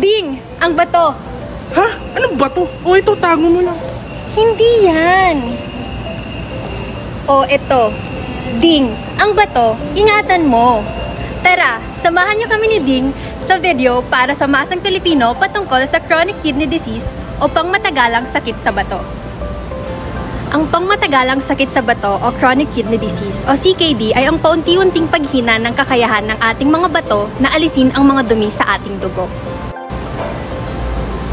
Ding! Ang bato! Ha? Anong bato? O ito, tago mo lang. Hindi yan! O ito. Ding! Ang bato, ingatan mo! Tara, samahan niyo kami ni Ding sa video para sa masang Pilipino patungkol sa chronic kidney disease o pangmatagalang sakit sa bato. Ang pangmatagalang sakit sa bato o chronic kidney disease o CKD ay ang paunti-unting paghina ng kakayahan ng ating mga bato na alisin ang mga dumi sa ating dugo.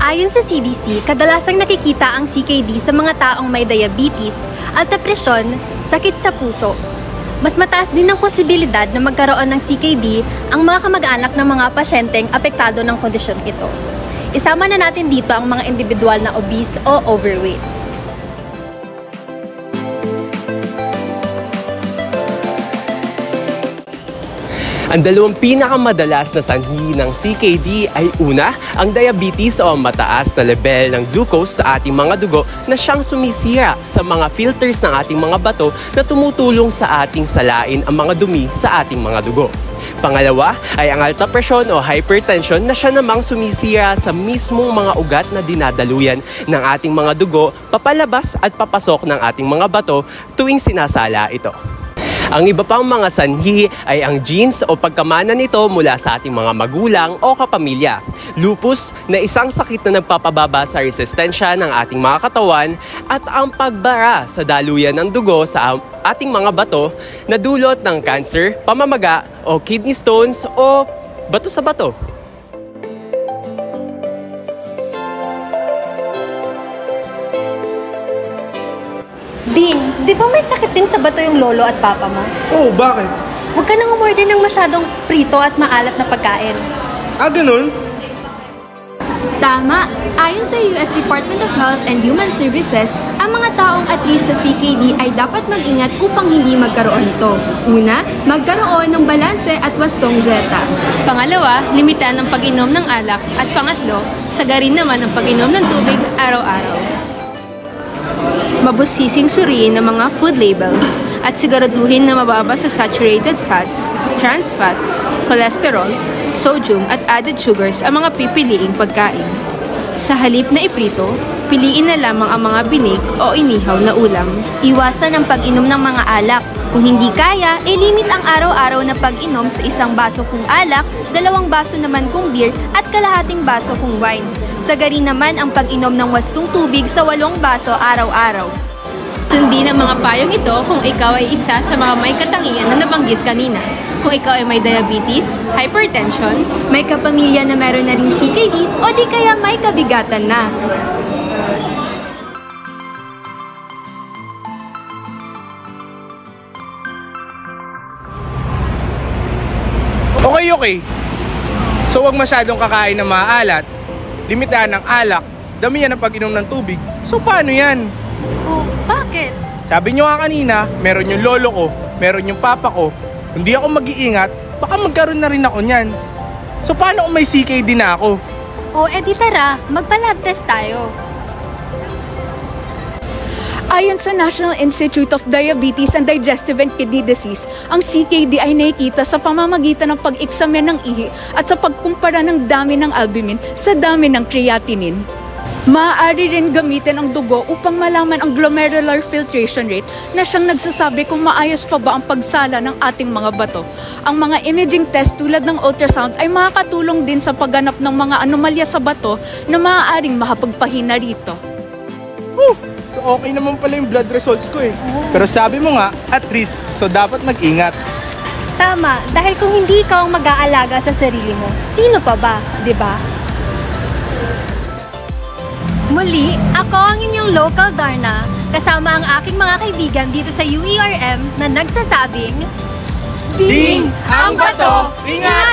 Ayon sa CDC, kadalasang nakikita ang CKD sa mga taong may diabetes, alta presyon, sakit sa puso. Mas mataas din ang posibilidad na magkaroon ng CKD ang mga kamag-anak ng mga pasyenteng apektado ng kondisyon ito. Isama na natin dito ang mga individual na obese o overweight. Ang dalawang pinakamadalas na sanhi ng CKD ay una, ang diabetes o mataas na level ng glucose sa ating mga dugo na siyang sumisira sa mga filters ng ating mga bato na tumutulong sa ating salain ang mga dumi sa ating mga dugo. Pangalawa ay ang alta presyon o hypertension na siya namang sumisira sa mismong mga ugat na dinadaluyan ng ating mga dugo papalabas at papasok ng ating mga bato tuwing sinasala ito. Ang iba pang mga sanhi ay ang genes o pagkamana nito mula sa ating mga magulang o kapamilya. Lupus na isang sakit na nagpapababa sa resistensya ng ating mga katawan at ang pagbara sa daluyan ng dugo sa ating mga bato na dulot ng cancer, pamamaga o kidney stones o bato sa bato. Ding, di ba may sakit din sa bato yung lolo at papa mo? Oh, bakit? Huwag ka nang umorder ng masyadong prito at maalat na pagkain. Ah, ganun? Tama! Ayon sa US Department of Health and Human Services, ang mga taong at risk sa CKD ay dapat mag-ingat upang hindi magkaroon nito. Una, magkaroon ng balanse at wastong dieta. Pangalawa, limitan ang pag-inom ng alak. At pangatlo, sagarin naman ang pag-inom ng tubig araw-araw. Mabusising suriin ng mga food labels at siguraduhin na mababa sa saturated fats, trans fats, cholesterol, sodium at added sugars ang mga pipiliing pagkain. Sa halip na iprito, piliin na lamang ang mga binig o inihaw na ulam. Iwasan ang pag-inom ng mga alak. Kung hindi kaya, ilimit ang araw-araw na pag-inom sa isang baso kung alak, 2 baso naman kung beer at kalahating baso kung wine. Sagarin naman ang pag-inom ng wastong tubig sa 8 baso araw-araw. Sundin ang mga payong ito kung ikaw ay isa sa mga may katangian na nabanggit kanina. Kung ikaw ay may diabetes, hypertension, may kapamilya na meron na ring CKD o di kaya may kabigatan na. Okay. So wag masyadong kakain ng maalat, limitahan ng alak, damihan ng pag-inom ng tubig. So paano yan? Oh, bakit? Sabi nyo nga kanina, meron yung lolo ko, meron yung papa ko. Kung di ako mag-iingat, baka magkaroon na rin ako niyan. So paano kung may CKD na ako? O edi tara, magpa-lab test tayo. Ayon sa National Institute of Diabetes and Digestive and Kidney Disease, ang CKD ay nakikita sa pamamagitan ng pag-eksamen ng ihi at sa pagkumpara ng dami ng albumin sa dami ng creatinine. Maaari rin gamitin ang dugo upang malaman ang glomerular filtration rate na siyang nagsasabi kung maayos pa ba ang pagsala ng ating mga bato. Ang mga imaging test tulad ng ultrasound ay makakatulong din sa pagganap ng mga anomalya sa bato na maaaring makapagpahina rito. So okay naman pala yung blood results ko eh. Pero sabi mo nga, at risk, so dapat mag-ingat. Tama, dahil kung hindi ikaw ang mag-aalaga sa sarili mo, sino pa ba, di ba? Muli, ako ang inyong local Darna, kasama ang aking mga kaibigan dito sa UERM na nagsasabing, Ding! Ang bato! Ingatan!